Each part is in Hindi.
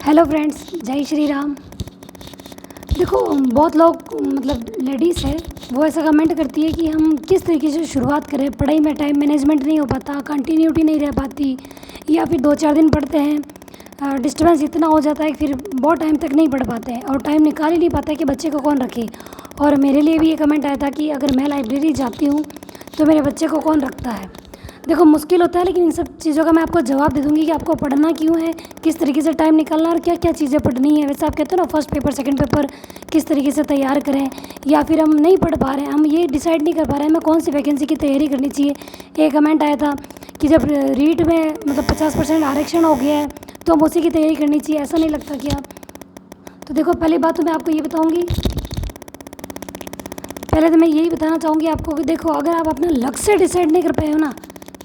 हेलो फ्रेंड्स, जय श्री राम। देखो, बहुत लोग मतलब लेडीज़ है वो ऐसा कमेंट करती है कि हम किस तरीके से शुरुआत करें, पढ़ाई में टाइम मैनेजमेंट नहीं हो पाता, कंटिन्यूटी नहीं रह पाती, या फिर 2-4 दिन पढ़ते हैं, डिस्टर्बेंस इतना हो जाता है कि फिर बहुत टाइम तक नहीं पढ़ पाते हैं और टाइम निकाल ही नहीं पाता है कि बच्चे को कौन रखे। और मेरे लिए भी ये कमेंट आया था कि अगर मैं लाइब्रेरी जाती हूँ तो मेरे बच्चे को कौन रखता है। देखो, मुश्किल होता है, लेकिन इन सब चीज़ों का मैं आपको जवाब दे दूँगी कि आपको पढ़ना क्यों है, किस तरीके से टाइम निकालना और क्या क्या चीज़ें पढ़नी है। वैसे आप कहते हो ना, फर्स्ट पेपर सेकंड पेपर किस तरीके से तैयार करें, या फिर हम नहीं पढ़ पा रहे हैं, हम ये डिसाइड नहीं कर पा रहे हैं हमें कौन सी वैकेंसी की तैयारी करनी चाहिए। एक कमेंट आया था कि जब रीट में मतलब 50% आरक्षण हो गया है तो हम उसी की तैयारी करनी चाहिए। ऐसा नहीं लगता क्या? तो देखो, पहली बात तो मैं आपको ये बताऊँगी, पहले तो मैं यही बताना चाहूँगी आपको कि देखो, अगर आप अपना लक्ष्य डिसाइड नहीं कर पाए हो ना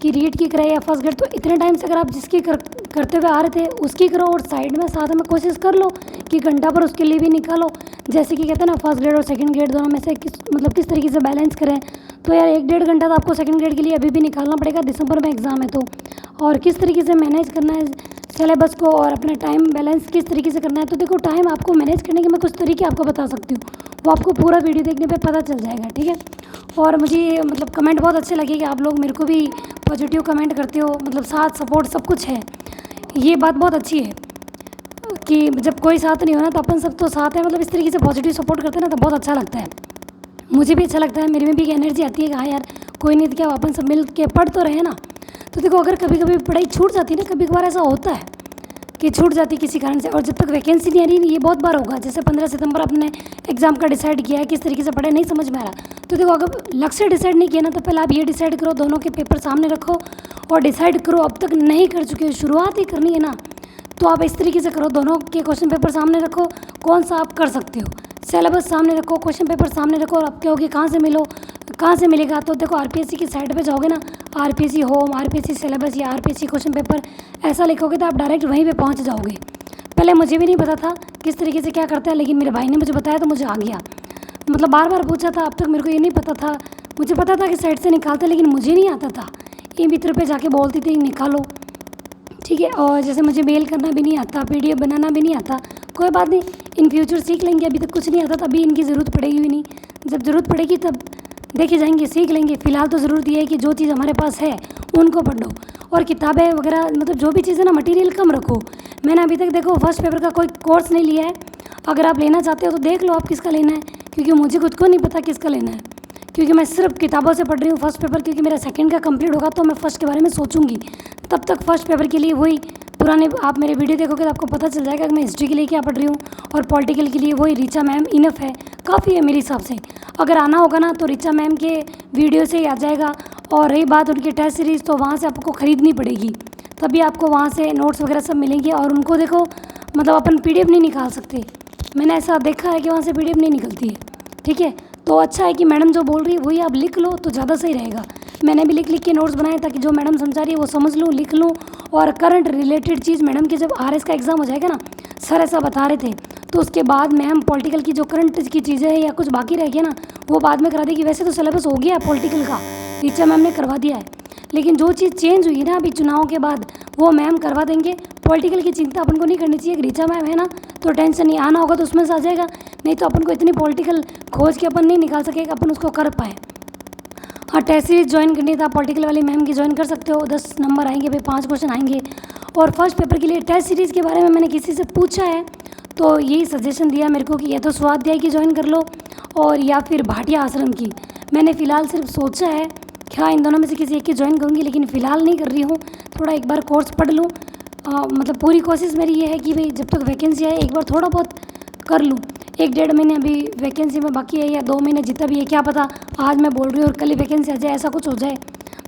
कि रीट की कराए या फर्स्ट ग्रेड, तो इतने टाइम से अगर आप जिसकी करते हुए आ रहे थे उसकी करो और साइड में साथ में कोशिश कर लो कि घंटा पर उसके लिए भी निकालो। जैसे कि कहते हैं ना, फर्स्ट ग्रेड और सेकंड ग्रेड दोनों में से किस तरीके से बैलेंस करें। तो यार 1-1.5 घंटा तो आपको सेकंड ग्रेड के लिए अभी भी निकालना पड़ेगा, दिसंबर में एग्ज़ाम है तो। और किस तरीके से मैनेज करना है सिलेबस को और अपने टाइम बैलेंस किस तरीके से करना है। तो देखो, टाइम आपको मैनेज करने के मैं कुछ तरीके आपको बता सकती हूँ, वो आपको पूरा वीडियो देखने पे पता चल जाएगा, ठीक है। और मुझे मतलब कमेंट बहुत अच्छे लगे कि आप लोग मेरे को भी पॉजिटिव कमेंट करते हो, मतलब साथ सपोर्ट सब कुछ है। ये बात बहुत अच्छी है कि जब कोई साथ नहीं हो ना तो अपन सब तो साथ है, मतलब इस तरीके से पॉजिटिव सपोर्ट करते हैं ना तो बहुत अच्छा लगता है। मुझे भी अच्छा लगता है, मेरे में भी एक एनर्जी आती है कि हाँ यार, कोई नहीं तो क्या, अपन सब मिल के पढ़ तो रहे ना। तो देखो, अगर कभी कभी पढ़ाई छूट जाती है ना, कभी कभार ऐसा होता है कि छूट जाती किसी कारण से, और जब तक वैकेंसी नहीं आ रही, ये बहुत बार होगा। जैसे 15 सितंबर आपने एग्जाम का डिसाइड किया है, किस तरीके से पढ़े नहीं समझ में आ रहा, तो देखो, अगर लक्ष्य डिसाइड नहीं किया ना तो पहले आप ये डिसाइड करो, दोनों के पेपर सामने रखो और डिसाइड करो। अब तक नहीं कर चुके हो, शुरुआत ही करनी है ना, तो आप इस तरीके से करो, दोनों के क्वेश्चन पेपर सामने रखो, कौन सा आप कर सकते हो, सिलेबस सामने रखो, क्वेश्चन पेपर सामने रखो, और आप कहोगे कहाँ से मिलेगा। तो देखो, आरपीएससी की साइट पे जाओगे ना, आरपीएससी होम, आरपीएससी सिलेबस या आरपीएससी क्वेश्चन पेपर ऐसा लिखोगे तो आप डायरेक्ट वहीं पे पहुंच जाओगे। पहले मुझे भी नहीं पता था किस तरीके से क्या करते हैं, लेकिन मेरे भाई ने मुझे बताया तो मुझे आ गया। मतलब बार बार पूछा था, अब तक मेरे को ये नहीं पता था। मुझे पता था कि साइट से निकालते, लेकिन मुझे नहीं आता था। ये मित्र पे जाके बोलती थी निकालो, ठीक है। और जैसे मुझे मेल करना भी नहीं आता, पीडीएफ बनाना भी नहीं आता, कोई बात नहीं, इन फ्यूचर सीख लेंगे। अभी तक कुछ नहीं आता, तभी इनकी ज़रूरत पड़ेगी भी नहीं, जब ज़रूरत पड़ेगी तब देखे जाएंगे, सीख लेंगे। फ़िलहाल तो ज़रूरत ये है कि जो चीज़ हमारे पास है उनको पढ़ लो, और किताबें वगैरह मतलब जो भी चीज़ें ना, मटेरियल कम रखो। मैंने अभी तक देखो फर्स्ट पेपर का कोई कोर्स नहीं लिया है, अगर आप लेना चाहते हो तो देख लो आप किसका लेना है, क्योंकि मुझे खुद को नहीं पता किसका लेना है, क्योंकि मैं सिर्फ किताबों से पढ़ रही हूँ फर्स्ट पेपर। क्योंकि मेरा सेकंड का कंप्लीट होगा तो मैं फर्स्ट के बारे में सोचूंगी, तब तक फर्स्ट पेपर के लिए वही पुराने, आप मेरे वीडियो देखोगे तो आपको पता चल जाएगा कि मैं हिस्ट्री के लिए क्या पढ़ रही हूँ, और पॉलिटिकल के लिए वही ऋचा मैम इनफ है, काफ़ी है मेरे हिसाब से। अगर आना होगा ना तो ऋचा मैम के वीडियो से ही आ जाएगा। और रही बात उनकी टेस्ट सीरीज़, तो वहाँ से आपको ख़रीदनी पड़ेगी, तभी आपको वहाँ से नोट्स वगैरह सब मिलेंगे। और उनको देखो, मतलब अपन पीडीएफ नहीं निकाल सकते, मैंने ऐसा देखा है कि वहाँ से पीडीएफ नहीं निकलती है, ठीक है। तो अच्छा है कि मैडम जो बोल रही है वही आप लिख लो तो ज़्यादा सही रहेगा। मैंने भी लिख के नोट्स बनाए ताकि जो मैडम समझा रही है वो समझ लूँ, लिख लूँ। और करंट रिलेटेड चीज़ मैडम के जब आरएस का एग्ज़ाम हो जाएगा ना, सर ऐसा बता रहे थे, तो उसके बाद मैम पॉलिटिकल की जो करंट की चीज़ें हैं या कुछ बाकी रह गया ना, वो बाद में करा देगी। वैसे तो सिलेबस हो गया है पॉलिटिकल का, टीचर मैम ने करवा दिया है, लेकिन जो चीज़ चेंज हुई ना अभी चुनाव के बाद, वो मैम करवा देंगे। पॉलिटिकल की चिंता अपन को नहीं करनी चाहिए, रीचा मैम है ना तो टेंशन नहीं, आना होगा तो उसमें से आ जाएगा, नहीं तो अपन को इतनी पॉलिटिकल खोज के अपन नहीं निकाल सकेगा, अपन उसको कर पाए। हाँ, टेस्ट सीरीज ज्वाइन करनी था पॉलिटिकल वाली मैम की, ज्वाइन कर सकते हो, 10 नंबर आएंगे भाई, 5 क्वेश्चन आएंगे। और फर्स्ट पेपर के लिए टेस्ट सीरीज़ के बारे में मैंने किसी से पूछा है तो यही सजेशन दिया मेरे को कि या तो स्वाध्याय की ज्वाइन कर लो और या फिर भाटिया आश्रम की। मैंने फ़िलहाल सिर्फ सोचा है कि हाँ, इन दोनों में से किसी एक की ज्वाइन करूँगी, लेकिन फ़िलहाल नहीं कर रही हूँ, थोड़ा एक बार कोर्स पढ़ लूँ। मतलब पूरी कोशिश मेरी ये है कि भाई जब तक वैकेंसी आए एक बार थोड़ा बहुत कर लूँ। 1-1.5 महीने अभी वैकेंसी में बाकी है, या 2 महीने जितना भी है, क्या पता आज मैं बोल रही हूँ और कल ही वैकेंसी आ जाए, ऐसा कुछ हो जाए,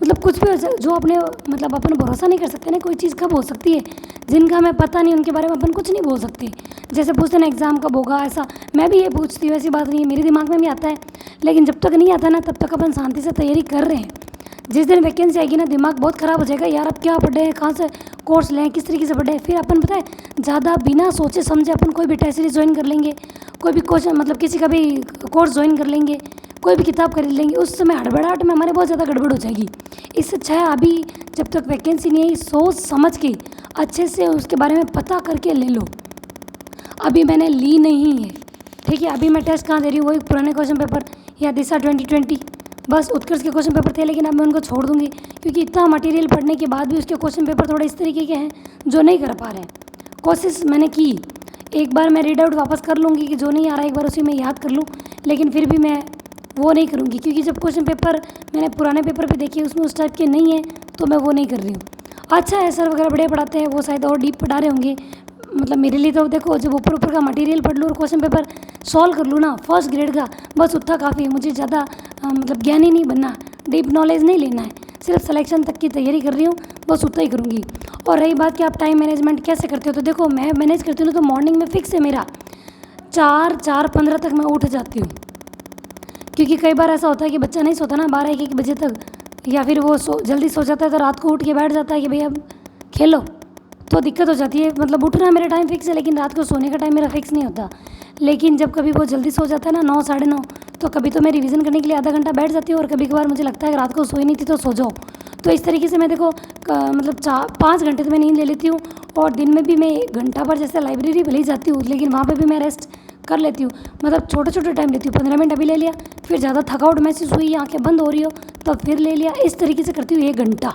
मतलब कुछ भी हो जाए। जो अपने मतलब अपन भरोसा नहीं कर सकते ना, कोई चीज़ कब हो सकती है, जिनका हमें पता नहीं उनके बारे में अपन कुछ नहीं बोल सकते। जैसे पूछते ना एग्ज़ाम कब होगा, ऐसा मैं भी ये पूछती हूँ, ऐसी बात नहीं है, मेरे दिमाग में भी आता है, लेकिन जब तक नहीं आता ना तब तक अपन शांति से तैयारी कर रहे हैं। जिस दिन वैकेंसी आएगी ना, दिमाग बहुत ख़राब हो जाएगा, यार अब क्या पढ़े हैं, कहाँ से कोर्स लें, किस तरीके से पढ़े। फिर अपन पता है ज़्यादा बिना सोचे समझे अपन कोई भी टेस्ट सीरीज ज्वाइन कर लेंगे, कोई भी क्वेश्चन मतलब किसी का भी कोर्स ज्वाइन कर लेंगे, कोई भी किताब खरीद लेंगे, उस समय हड़बड़ाहट में हमारे बहुत ज़्यादा गड़बड़ हो जाएगी। इससे अच्छा है अभी जब तक वैकेंसी नहीं आई, सोच समझ के अच्छे से उसके बारे में पता करके ले लो, अभी मैंने ली नहीं है, ठीक है। अभी मैं टेस्ट कहाँ दे रही हूँ, वही पुराने क्वेश्चन पेपर या दिशा 2020, बस उत्कर्ष के क्वेश्चन पेपर थे, लेकिन अब मैं उनको छोड़ दूँगी क्योंकि इतना मटेरियल पढ़ने के बाद भी उसके क्वेश्चन पेपर थोड़े इस तरीके के हैं जो नहीं कर पा रहे हैं। कोशिश मैंने की, एक बार मैं रीड आउट वापस कर लूँगी कि जो नहीं आ रहा है एक बार उसी में याद कर लूँ, लेकिन फिर भी मैं वो नहीं करूँगी क्योंकि जब क्वेश्चन पेपर मैंने पुराने पेपर पे देखे उसमें उस टाइप के नहीं है तो मैं वो नहीं कर रही हूँ। अच्छा है, सर वगैरह बढ़िया पढ़ाते हैं, वो शायद और डीप पढ़ा रहे होंगे। मतलब मेरे लिए तो देखो, जब ऊपर ऊपर का मटेरियल पढ़ लूँ और क्वेश्चन पेपर सॉल्व कर लूँ ना फर्स्ट ग्रेड का, बस उतना काफ़ी है। मुझे ज़्यादा मतलब ज्ञानी नहीं बनना, डीप नॉलेज नहीं लेना है, सिर्फ सिलेक्शन तक की तैयारी कर रही हूँ, बस उतना ही करूँगी। और रही बात कि आप टाइम मैनेजमेंट कैसे करते हो, तो देखो मैं मैनेज करती हूँ तो मॉर्निंग में फिक्स है मेरा 4:15 तक मैं उठ जाती हूँ, क्योंकि कई बार ऐसा होता है कि बच्चा नहीं सोता ना 12-1 बजे तक, या फिर वो जल्दी सो जाता है तो रात को उठ के बैठ जाता है कि भाई अब खेलो, तो दिक्कत हो जाती है। मतलब उठना मेरा टाइम फिक्स है, लेकिन रात को सोने का टाइम मेरा फिक्स नहीं होता। लेकिन जब कभी वो जल्दी सो जाता है ना 9 साढ़े 9, तो कभी तो मैं रिवीजन करने के लिए आधा घंटा बैठ जाती हूँ, और कभी कभार मुझे लगता है कि रात को सोई नहीं थी तो सो जाओ। तो इस तरीके से मैं देखो मतलब 5 घंटे तो मैं नींद ले लेती हूँ, और दिन में भी मैं 1 घंटा पर जैसे लाइब्रेरी भले ही जाती हूँ, लेकिन वहाँ पर भी मैं रेस्ट कर लेती हूँ। मतलब छोटे छोटे टाइम लेती हूँ, 15 मिनट अभी ले लिया, फिर ज़्यादा थकावट महसूस हुई, आँखें बंद हो रही हो तब फिर ले लिया, इस तरीके से करती हूँ 1 घंटा।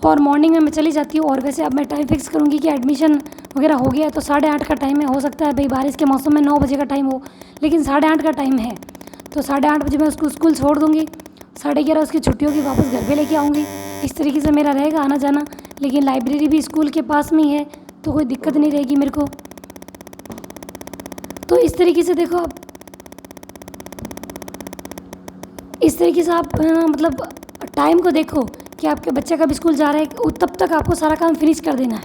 और मॉर्निंग में मैं चली जाती हूँ। और वैसे अब मैं टाइम फिक्स करूँगी कि एडमिशन वगैरह हो गया है तो 8:30 का टाइम है। हो सकता है भाई बारिश के मौसम में 9 बजे का टाइम हो, लेकिन 8:30 का टाइम है, तो 8:30 बजे मैं उसको स्कूल छोड़ दूँगी, 11:30 उसकी छुट्टी होगी, वापस घर पे लेके आऊँगी। इस तरीके से मेरा रहेगा आना जाना, लेकिन लाइब्रेरी भी स्कूल के पास में ही है तो कोई दिक्कत नहीं रहेगी मेरे को। तो इस तरीके से देखो आप, इस तरीके से आप मतलब टाइम को देखो कि आपके बच्चे कब स्कूल जा रहे हैं, तब तक आपको सारा काम फिनिश कर देना है।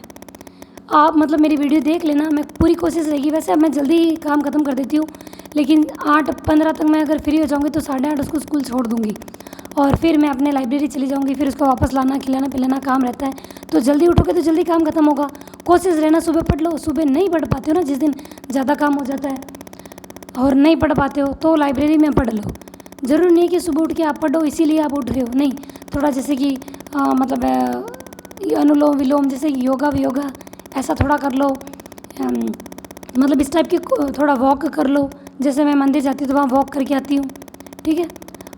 आप मतलब मेरी वीडियो देख लेना, मैं पूरी कोशिश रहेगी। वैसे अब मैं जल्दी ही काम ख़त्म कर देती हूँ, लेकिन 8:15 तक मैं अगर फ्री हो जाऊँगी तो 8:30 उसको स्कूल छोड़ दूँगी, और फिर मैं अपने लाइब्रेरी चली जाऊँगी। फिर उसको वापस लाना, खिलाना पिलाना काम रहता है, तो जल्दी उठोगे तो जल्दी काम खत्म होगा। कोशिश रहना सुबह पढ़ लो, सुबह नहीं पढ़ पाते हो ना, जिस दिन ज़्यादा काम हो जाता है और नहीं पढ़ पाते हो तो लाइब्रेरी में पढ़ लो। ज़रूरी नहीं है कि सुबह उठ के आप पढ़ो इसीलिए आप उठ रहे हो, नहीं। थोड़ा जैसे कि मतलब अनुलोम विलोम, जैसे योगा वियोगा ऐसा थोड़ा कर लो, मतलब इस टाइप की थोड़ा वॉक कर लो। जैसे मैं मंदिर जाती हूँ तो वहाँ वॉक करके आती हूँ, ठीक है।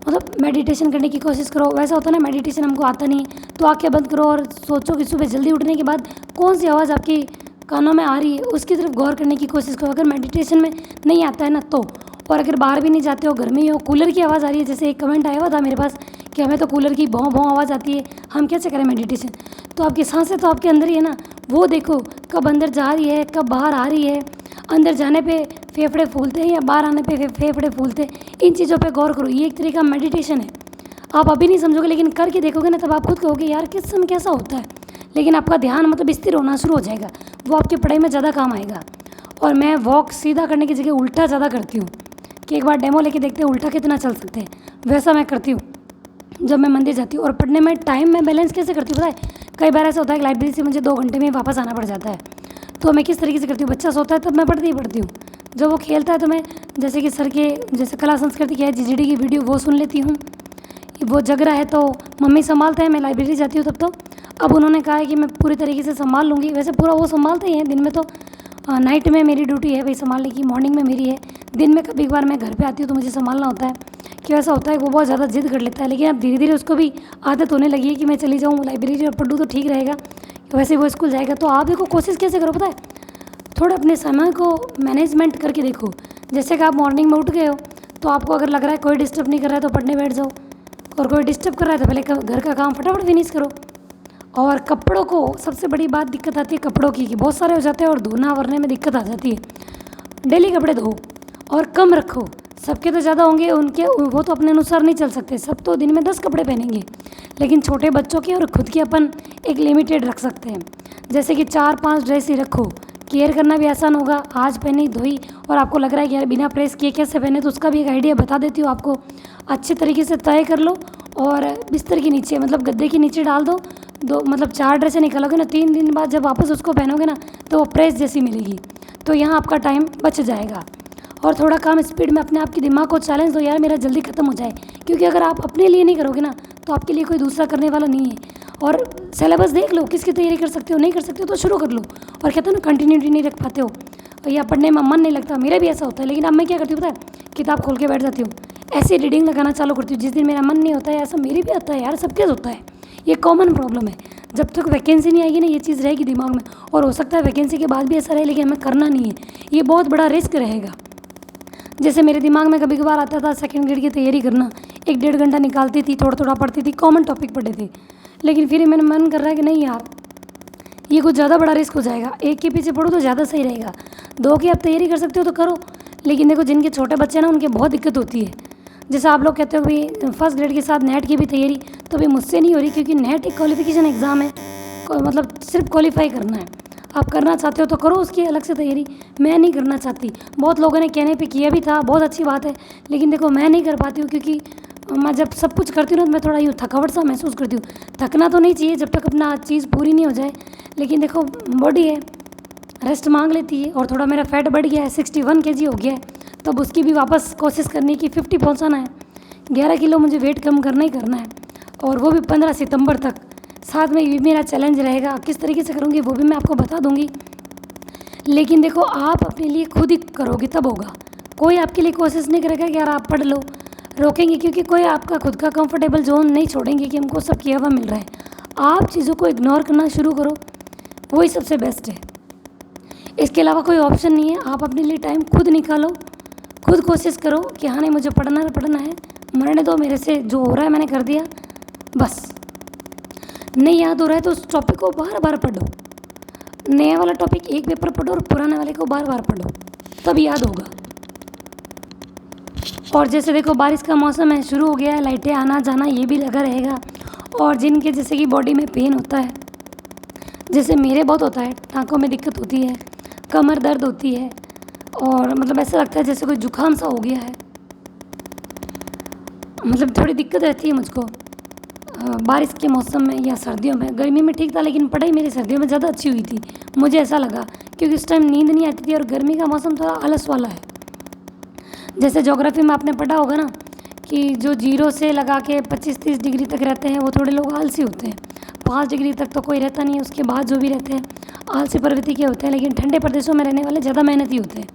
मतलब मेडिटेशन करने की कोशिश करो। वैसा होता है ना, मेडिटेशन हमको आता नहीं है तो आंखें बंद करो और सोचो कि सुबह जल्दी उठने के बाद कौन सी आवाज़ आपकी कानों में आ रही है, उसकी तरफ गौर करने की कोशिश करो। अगर मेडिटेशन में नहीं आता है ना तो, और अगर बाहर भी नहीं जाते हो, घर में ही हो, कूलर की आवाज़ आ रही है, जैसे एक कमेंट आया हुआ था मेरे पास कि हमें तो कूलर की भौं भौं आवाज़ आती है, हम कैसे करें मेडिटेशन। तो आपकी सांसें तो आपके अंदर ही है ना, वो देखो कब अंदर जा रही है कब बाहर आ रही है, अंदर जाने पे फेफड़े फूलते हैं या बाहर आने पे फेफड़े फूलते हैं, इन चीज़ों पे गौर करो। ये एक तरीका मेडिटेशन है। आप अभी नहीं समझोगे, लेकिन करके देखोगे ना तब आप खुद कहोगे यार किस समय कैसा होता है। लेकिन आपका ध्यान मतलब स्थिर होना शुरू हो जाएगा, वो आपकी पढ़ाई में ज़्यादा काम आएगा। और मैं वॉक सीधा करने की जगह उल्टा ज़्यादा करती हूँ कि एक बार डेमो लेके देखते हैं उल्टा कितना चल सकते हैं, वैसा मैं करती हूँ जब मैं मंदिर जाती हूँ। और पढ़ने में टाइम में बैलेंस कैसे करती हूँ पता है, कई बार ऐसा होता है कि लाइब्रेरी से मुझे 2 घंटे में वापस आना पड़ जाता है, तो मैं किस तरीके से करती हूँ, बच्चा सोता है तब मैं पढ़ती हूँ। जब वो खेलता है तो मैं जैसे कि सर के जैसे कला संस्कृति की है जीजीडी की वीडियो वो सुन लेती हूँ। वो जग रहा है तो मम्मी संभालते हैं, मैं लाइब्रेरी जाती हूँ तब तो। अब उन्होंने कहा है कि मैं पूरी तरीके से संभाल लूँगी, वैसे पूरा वो संभालते ही हैं, दिन में तो नाइट में मेरी ड्यूटी है भाई संभालने की, मॉर्निंग में मेरी है, दिन में कभी कभार मैं घर पे आती हूँ तो मुझे संभालना होता है। कि ऐसा होता है वो बहुत ज़्यादा जिद कर लेता है, लेकिन अब धीरे धीरे उसको भी आदत होने लगी है कि मैं चली जाऊँ लाइब्रेरी और पढ़ूँ तो ठीक रहेगा, वैसे वो स्कूल जाएगा। तो आप देखो कोशिश कैसे करो पता है, थोड़ा अपने समय को मैनेजमेंट करके देखो। जैसे कि आप मॉर्निंग में उठ गए हो तो आपको अगर लग रहा है कोई डिस्टर्ब नहीं कर रहा है तो पढ़ने बैठ जाओ, और कोई डिस्टर्ब कर रहा है तो पहले घर का काम फटाफट फिनिश करो। और कपड़ों को सबसे बड़ी बात दिक्कत आती है कपड़ों की कि बहुत सारे हो जाते हैं और धोना वरने में दिक्कत आ जाती है। डेली कपड़े धो और कम रखो, सबके तो ज़्यादा होंगे, उनके वो तो अपने अनुसार नहीं चल सकते, सब तो दिन में 10 कपड़े पहनेंगे, लेकिन छोटे बच्चों के और खुद के अपन एक लिमिटेड रख सकते हैं। जैसे कि 4-5 ड्रेस ही रखो, केयर करना भी आसान होगा, आज पहनी धोई और आपको लग रहा है कि यार बिना प्रेस किए कैसे पहने, तो उसका भी एक आइडिया बता देती हूँ आपको। अच्छे तरीके से तय कर लो और बिस्तर के नीचे मतलब गद्दे के नीचे डाल दो, मतलब 4 ड्रेसें निकालोगे ना, 3 दिन बाद जब वापस उसको पहनोगे ना तो वो प्रेस जैसी मिलेगी, तो यहाँ आपका टाइम बच जाएगा। और थोड़ा काम स्पीड में अपने आप के दिमाग को चैलेंज दो, यार मेरा जल्दी ख़त्म हो जाए, क्योंकि अगर आप अपने लिए नहीं करोगे ना तो आपके लिए कोई दूसरा करने वाला नहीं है। और सिलेबस देख लो, किसकी तैयारी कर सकते हो, नहीं कर सकते हो तो शुरू कर लो। और कहते हो ना कंटिन्यूटी नहीं रख पाते हो, या पढ़ने में मन नहीं लगता, मेरा भी ऐसा होता है। लेकिन अब मैं क्या करती हूँ पता है, किताब खोल के बैठ जाती हूँ, ऐसे रीडिंग लगाना चालू करती हूँ। जिस दिन मेरा मन नहीं होता है, ऐसा मेरे भी होता है यार, सबके होता है, ये कॉमन प्रॉब्लम है। जब तक वैकेंसी नहीं आएगी ना, ये चीज़ रहेगी दिमाग में। और हो सकता है वैकेंसी के बाद भी ऐसा रहे, लेकिन हमें करना नहीं है, ये बहुत बड़ा रिस्क रहेगा। जैसे मेरे दिमाग में कभी कभार आता था सेकंड ग्रेड की तैयारी करना, 1-1.5 घंटा निकालती थी, थोड़ा थोड़ा पढ़ती थी, कॉमन टॉपिक पढ़े थे। लेकिन फिर मैंने मन कर रहा है कि नहीं यार, ये कुछ ज़्यादा बड़ा रिस्क हो जाएगा, एक के पीछे पढ़ो तो ज़्यादा सही रहेगा। 2 की आप तैयारी कर सकते हो तो करो। लेकिन देखो, जिनके छोटे बच्चे ना, उनके बहुत दिक्कत होती है। जैसे आप लोग कहते हो भाई फर्स्ट ग्रेड के साथ नेट की भी तैयारी, तो भाई मुझसे नहीं हो रही, क्योंकि नेट एक क्वालिफिकेशन एग्ज़ाम है, मतलब सिर्फ क्वालिफाई करना है। आप करना चाहते हो तो करो उसकी अलग से तैयारी, मैं नहीं करना चाहती। बहुत लोगों ने कहने पे किया भी था, बहुत अच्छी बात है, लेकिन देखो मैं नहीं कर पाती हूँ, क्योंकि मैं जब सब कुछ करती हूँ ना, तो मैं थोड़ा यूँ थकावट सा महसूस करती हूँ। थकना तो नहीं चाहिए जब तक अपना चीज़ पूरी नहीं हो जाए, लेकिन देखो बॉडी है, रेस्ट मांग लेती है। और थोड़ा मेरा फैट बढ़ गया है, 61 kg हो गया है, तब उसकी भी वापस कोशिश करनी की 50 पहुँचाना है। 11 किलो मुझे वेट कम करना ही करना है, और वो भी 15 सितंबर तक। साथ में ये मेरा चैलेंज रहेगा, किस तरीके से करूँगी वो भी मैं आपको बता दूँगी। लेकिन देखो, आप अपने लिए खुद ही करोगे तब होगा। कोई आपके लिए कोशिश नहीं करेगा कि यार आप पढ़ लो, रोकेंगे, क्योंकि कोई आपका खुद का कंफर्टेबल जोन नहीं छोड़ेंगे कि हमको सब किया हुआ मिल रहा है। आप चीज़ों को इग्नोर करना शुरू करो, वही सबसे बेस्ट है। इसके अलावा कोई ऑप्शन नहीं है। आप अपने लिए टाइम खुद निकालो, खुद कोशिश करो कि हाँ नहीं, मुझे पढ़ना है, मरने दो, मेरे से जो हो रहा है मैंने कर दिया, बस। नहीं याद हो रहा है तो उस टॉपिक को बार बार पढ़ो, नया वाला टॉपिक एक पेपर पढ़ो और पुराने वाले को बार बार पढ़ो, तब याद होगा। और जैसे देखो, बारिश का मौसम है, शुरू हो गया है, लाइटें आना जाना ये भी लगा रहेगा। और जिनके जैसे कि बॉडी में पेन होता है, जैसे मेरे बहुत होता है, टाँकों में दिक्कत होती है, कमर दर्द होती है, और मतलब ऐसा लगता है जैसे कोई जुकाम सा हो गया है, मतलब थोड़ी दिक्कत रहती है मुझको बारिश के मौसम में या सर्दियों में। गर्मी में ठीक था, लेकिन पढ़ाई मेरी सर्दियों में ज़्यादा अच्छी हुई थी, मुझे ऐसा लगा, क्योंकि उस टाइम नींद नहीं आती थी, और गर्मी का मौसम थोड़ा आलस वाला है। जैसे ज्योग्राफी में आपने पढ़ा होगा ना, कि जो 0 से लगा के 25-30 डिग्री तक रहते हैं, वो थोड़े लोग आलसी होते हैं। 5 डिग्री तक तो कोई रहता नहीं है, उसके बाद जो भी रहते हैं आलसी प्रवृत्ति के होते हैं। लेकिन ठंडे प्रदेशों में रहने वाले ज़्यादा मेहनती होते हैं।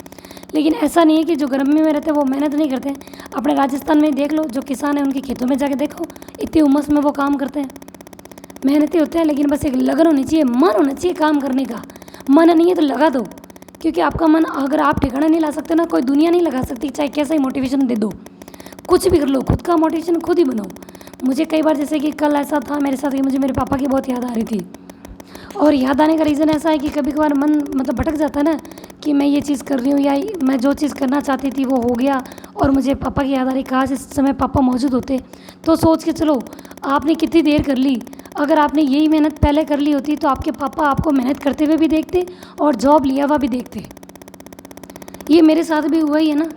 लेकिन ऐसा नहीं है कि जो गर्मी में रहते हैं वो मेहनत नहीं करते हैं। अपने राजस्थान में देख लो, जो किसान है उनके खेतों में जाके देखो, इतनी उमस में वो काम करते हैं, मेहनती होते हैं। लेकिन बस एक लगन होनी चाहिए, मन होना चाहिए काम करने का। मन नहीं है तो लगा दो, क्योंकि आपका मन अगर आप ठिकाना नहीं ला सकते ना, कोई दुनिया नहीं लगा सकती, चाहे कैसा ही मोटिवेशन दे दो। कुछ भी कर लो, खुद का मोटिवेशन खुद ही बनाओ। मुझे कई बार, जैसे कि कल ऐसा था मेरे साथ कि मुझे मेरे पापा की बहुत याद आ रही थी, और याद आने का रीज़न ऐसा है कि कभी कभार मन मतलब भटक जाता है ना, कि मैं ये चीज़ कर रही हूँ, या मैं जो चीज़ करना चाहती थी वो हो गया, और मुझे पापा की याद आ रही, काश इस समय पापा मौजूद होते। तो सोच के चलो, आपने कितनी देर कर ली। अगर आपने यही मेहनत पहले कर ली होती, तो आपके पापा आपको मेहनत करते हुए भी देखते, और जॉब लिया हुआ भी देखते। ये मेरे साथ भी हुआ ही है ना।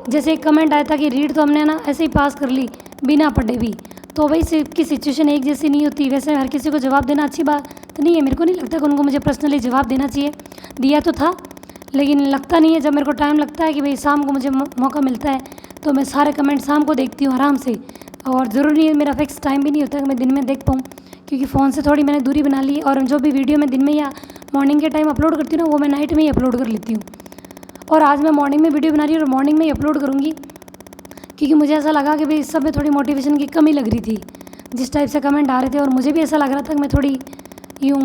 जैसे एक कमेंट आया था कि रीड तो हमने ना ऐसे ही पास कर ली बिना पढ़े भी। तो भाई सबकी सिचुएशन एक जैसी नहीं होती। वैसे हर किसी को जवाब देना अच्छी बात तो नहीं है, मेरे को नहीं लगता कि उनको मुझे पर्सनली जवाब देना चाहिए। दिया तो था, लेकिन लगता नहीं है। जब मेरे को टाइम लगता है कि भाई शाम को मुझे मौका मिलता है, तो मैं सारे कमेंट शाम को देखती हूँ आराम से। और ज़रूरी नहीं है, मेरा फिक्स टाइम भी नहीं होता कि मैं दिन में देख पाऊँ, क्योंकि फ़ोन से थोड़ी मैंने दूरी बना ली। और जो भी वीडियो मैं दिन में या मॉर्निंग के टाइम अपलोड करती हूँ ना, वो मैं नाइट में ही अपलोड कर लेती हूँ। और आज मैं मॉर्निंग में वीडियो बना रही हूँ और मॉर्निंग में ही अपलोड करूँगी, क्योंकि मुझे ऐसा लगा कि भाई इस सब में थोड़ी मोटिवेशन की कमी लग रही थी, जिस टाइप से कमेंट आ रहे थे। और मुझे भी ऐसा लग रहा था कि मैं थोड़ी यूँ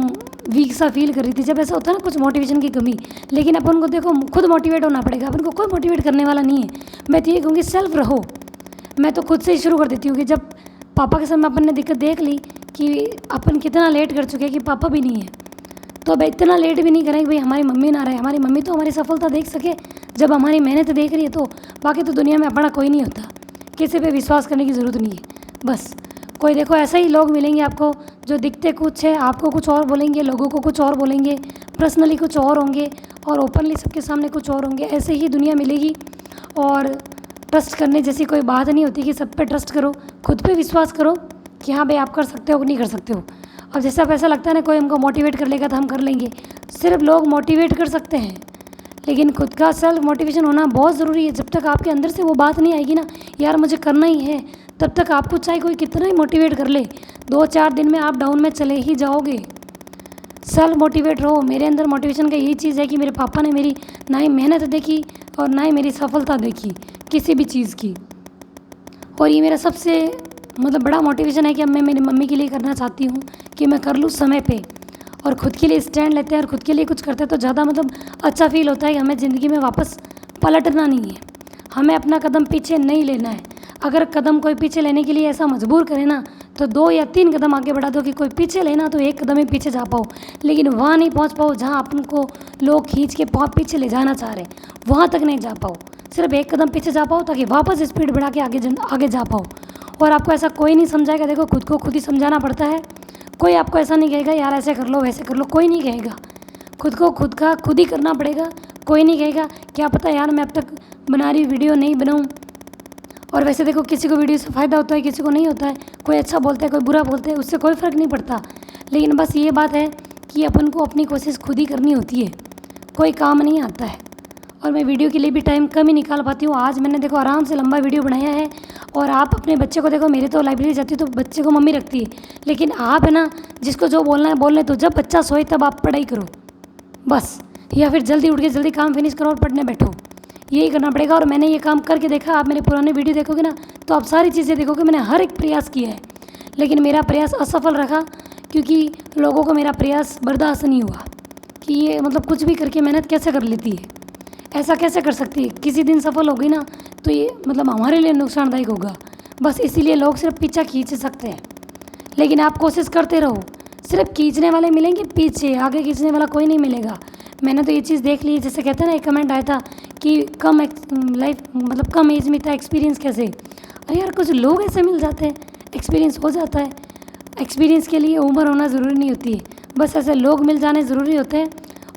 वीक सा फील कर रही थी। जब ऐसा होता है ना, कुछ मोटिवेशन की कमी, लेकिन अपन को देखो खुद मोटिवेट होना पड़ेगा, अपन को कोई मोटिवेट करने वाला नहीं है। मैं तो ये कहूँगी सेल्फ रहो। मैं तो खुद से ही शुरू कर देती हूँ कि जब पापा के समय अपन ने दिक्कत देख ली कि अपन कितना लेट कर चुके हैं कि पापा भी नहीं है, तो अब इतना लेट भी नहीं करें कि भाई हमारी मम्मी ना रहे। हमारी मम्मी तो हमारी सफलता देख सके जब हमारी मेहनत देख रही है, तो बाकी तो दुनिया में अपना कोई नहीं होता। किसी पे विश्वास करने की ज़रूरत नहीं है। बस कोई देखो, ऐसे ही लोग मिलेंगे आपको जो दिखते कुछ है, आपको कुछ और बोलेंगे, लोगों को कुछ और बोलेंगे, पर्सनली कुछ और होंगे और ओपनली सबके सामने कुछ और होंगे। ऐसे ही दुनिया मिलेगी। और ट्रस्ट करने जैसी कोई बात नहीं होती कि सब पे ट्रस्ट करो, खुद पे विश्वास करो कि हाँ भाई आप कर सकते हो कि नहीं कर सकते हो। अब जैसे आप ऐसा लगता है ना कोई हमको मोटिवेट कर लेगा तो हम कर लेंगे, सिर्फ लोग मोटिवेट कर सकते हैं, लेकिन खुद का सेल्फ मोटिवेशन होना बहुत ज़रूरी है। जब तक आपके अंदर से वो बात नहीं आएगी ना, यार मुझे करना ही है, तब तक आपको चाहे कोई कितना ही मोटिवेट कर ले, 2-4 दिन में आप डाउन में चले ही जाओगे। सेल्फ मोटिवेट रहो। मेरे अंदर मोटिवेशन का यही चीज़ है कि मेरे पापा ने मेरी ना ही मेहनत देखी और ना ही मेरी सफलता देखी किसी भी चीज़ की। और ये मेरा सबसे मतलब बड़ा मोटिवेशन है कि अब मैं मेरी मम्मी के लिए करना चाहती हूँ कि मैं कर लूँ समय पे, और ख़ुद के लिए स्टैंड लेते हैं और ख़ुद के लिए कुछ करते हैं तो ज़्यादा मतलब अच्छा फील होता है कि हमें ज़िंदगी में वापस पलटना नहीं है, हमें अपना कदम पीछे नहीं लेना है। अगर कदम कोई पीछे लेने के लिए ऐसा मजबूर करे ना तो 2 या 3 कदम आगे बढ़ा दो कि कोई पीछे लेना तो 1 कदम ही पीछे जा पाओ, लेकिन वहाँ नहीं पहुँच पाओ जहाँ अपन को लोग खींच के पीछे ले जाना चाह रहे, वहाँ तक नहीं जा पाओ। सिर्फ 1 कदम पीछे जा पाओ ताकि वापस स्पीड बढ़ा के आगे जा पाओ। और आपको ऐसा कोई नहीं समझाएगा, देखो खुद को खुद ही समझाना पड़ता है। कोई आपको ऐसा नहीं कहेगा यार ऐसे कर लो वैसे कर लो, कोई नहीं कहेगा। खुद को खुद ही करना पड़ेगा। कोई नहीं कहेगा क्या पता यार मैं अब तक बना रही वीडियो नहीं बनाऊँ। और वैसे देखो किसी को वीडियो से फ़ायदा होता है, किसी को नहीं होता है, कोई अच्छा बोलता है कोई बुरा बोलता है, उससे कोई फ़र्क नहीं पड़ता। लेकिन बस ये बात है कि अपन को अपनी कोशिश खुद ही करनी होती है, कोई काम नहीं आता है। और मैं वीडियो के लिए भी टाइम कम ही निकाल पाती हूँ। आज मैंने देखो आराम से लंबा वीडियो बनाया है। और आप अपने बच्चे को देखो, मेरे तो लाइब्रेरी जाती है तो बच्चे को मम्मी रखती है, लेकिन आप है ना जिसको जो बोलना है बोलने तो जब बच्चा सोए तब आप पढ़ाई करो बस, या फिर जल्दी उठ के जल्दी काम फिनिश करो और पढ़ने बैठो, यही करना पड़ेगा। और मैंने ये काम करके देखा, आप मेरे पुराने वीडियो देखोगे ना तो आप सारी चीज़ें देखोगे, मैंने हर एक प्रयास किया है, लेकिन मेरा प्रयास असफल रहा क्योंकि लोगों को मेरा प्रयास बर्दाश्त नहीं हुआ कि ये मतलब कुछ भी करके मेहनत कैसे कर लेती है, ऐसा कैसे कर सकती है। किसी दिन सफल होगी ना तो ये मतलब हमारे लिए नुकसानदायक होगा। बस इसीलिए लोग सिर्फ पीछा खींच सकते हैं, लेकिन आप कोशिश करते रहो। सिर्फ खींचने वाले मिलेंगे पीछे, आगे खींचने वाला कोई नहीं मिलेगा। मैंने तो ये चीज़ देख ली, जैसे कहते हैं ना एक कमेंट आया था कि कम एज में इतना एक्सपीरियंस कैसे। अरे यार कुछ लोग ऐसे मिल जाते हैं, एक्सपीरियंस हो जाता है। एक्सपीरियंस के लिए उम्र होना ज़रूरी नहीं होती है, बस ऐसे लोग मिल जाने ज़रूरी होते हैं।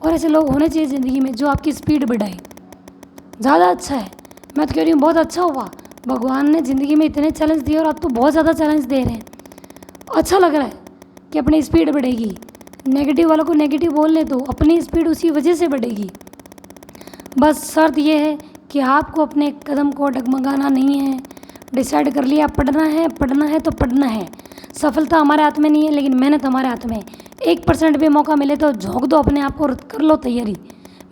और ऐसे लोग होने चाहिए ज़िंदगी में जो आपकी स्पीड बढ़ाए, ज़्यादा अच्छा है। मैं तो कह रही हूँ बहुत अच्छा हुआ, भगवान ने ज़िंदगी में इतने चैलेंज दिए और अब तो बहुत ज़्यादा चैलेंज दे रहे हैं। अच्छा लग रहा है कि अपनी स्पीड बढ़ेगी। नेगेटिव वालों को नेगेटिव बोलने दो, अपनी स्पीड उसी वजह से बढ़ेगी। बस शर्त ये है कि आपको अपने कदम को डगमगाना नहीं है। डिसाइड कर लिया पढ़ना है तो पढ़ना है। सफलता हमारे हाथ में नहीं है, लेकिन मेहनत हमारे हाथ में है। 1% भी मौका मिले तो झोंक दो अपने आप को, कर लो तैयारी।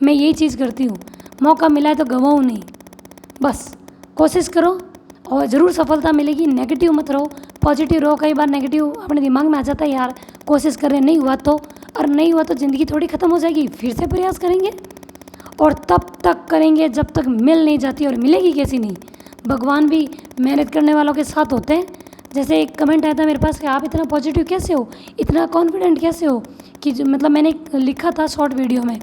मैं यही चीज़ करती हूँ, मौका मिला है तो गंवाओ नहीं, बस कोशिश करो और ज़रूर सफलता मिलेगी। नेगेटिव मत रहो, पॉजिटिव रहो। कई बार नेगेटिव अपने दिमाग में आ जाता है, यार कोशिश कर रहे नहीं हुआ तो, और नहीं हुआ तो ज़िंदगी थोड़ी ख़त्म हो जाएगी, फिर से प्रयास करेंगे। और तब तक करेंगे जब तक मिल नहीं जाती, और मिलेगी कैसी नहीं। भगवान भी मेहनत करने वालों के साथ होते हैं। जैसे एक कमेंट आया था मेरे पास कि आप इतना पॉजिटिव कैसे हो, इतना कॉन्फिडेंट कैसे हो, कि मतलब मैंने लिखा था शॉर्ट वीडियो में,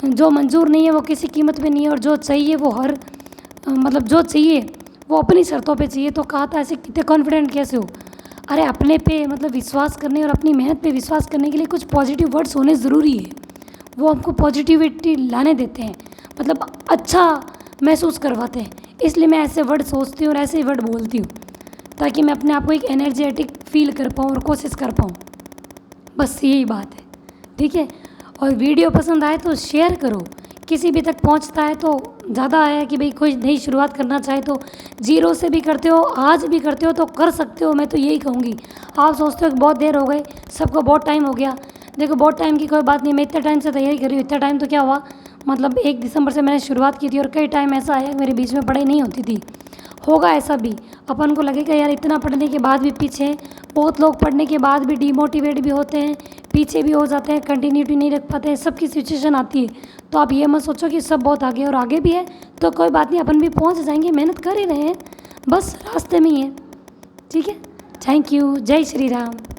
जो मंजूर नहीं है वो किसी कीमत पे नहीं है, और जो चाहिए वो जो चाहिए वो अपनी शर्तों पे चाहिए। तो कहा था ऐसे कितने कॉन्फिडेंट कैसे हो। अरे अपने पे मतलब विश्वास करने और अपनी मेहनत पे विश्वास करने के लिए कुछ पॉजिटिव वर्ड्स होने ज़रूरी है, वो हमको पॉजिटिविटी लाने देते हैं, मतलब अच्छा महसूस करवाते हैं। इसलिए मैं ऐसे वर्ड सोचती हूँ और ऐसे ही वर्ड बोलती हूँ, ताकि मैं अपने आप को एक एनर्जेटिक फील कर पाऊँ और कोशिश कर पाऊँ। बस यही बात है, ठीक है। और वीडियो पसंद आए तो शेयर करो, किसी भी तक पहुंचता है तो ज़्यादा है कि भाई कोई नई शुरुआत करना चाहे तो जीरो से भी करते हो, आज भी करते हो तो कर सकते हो। मैं तो यही कहूँगी। आप सोचते हो कि बहुत देर हो गई, सबको बहुत टाइम हो गया, देखो बहुत टाइम की कोई बात नहीं। मैं इतना टाइम से तैयारी कर रही हूँ, इतना टाइम तो क्या हुआ, मतलब 1 दिसंबर से मैंने शुरुआत की थी, और कई टाइम ऐसा आया मेरे बीच में पढ़ाई नहीं होती थी। होगा ऐसा भी, अपन को लगेगा यार इतना पढ़ने के बाद भी पीछे हैं। बहुत लोग पढ़ने के बाद भी डिमोटिवेट भी होते हैं, पीछे भी हो जाते हैं, कंटिन्यूटी नहीं रख पाते हैं, सबकी सिचुएशन आती है। तो आप ये मत सोचो कि सब बहुत आगे, और आगे भी है तो कोई बात नहीं, अपन भी पहुंच जाएंगे, मेहनत कर ही रहे हैं, बस रास्ते में ही है, ठीक है। थैंक यू, जय श्री राम।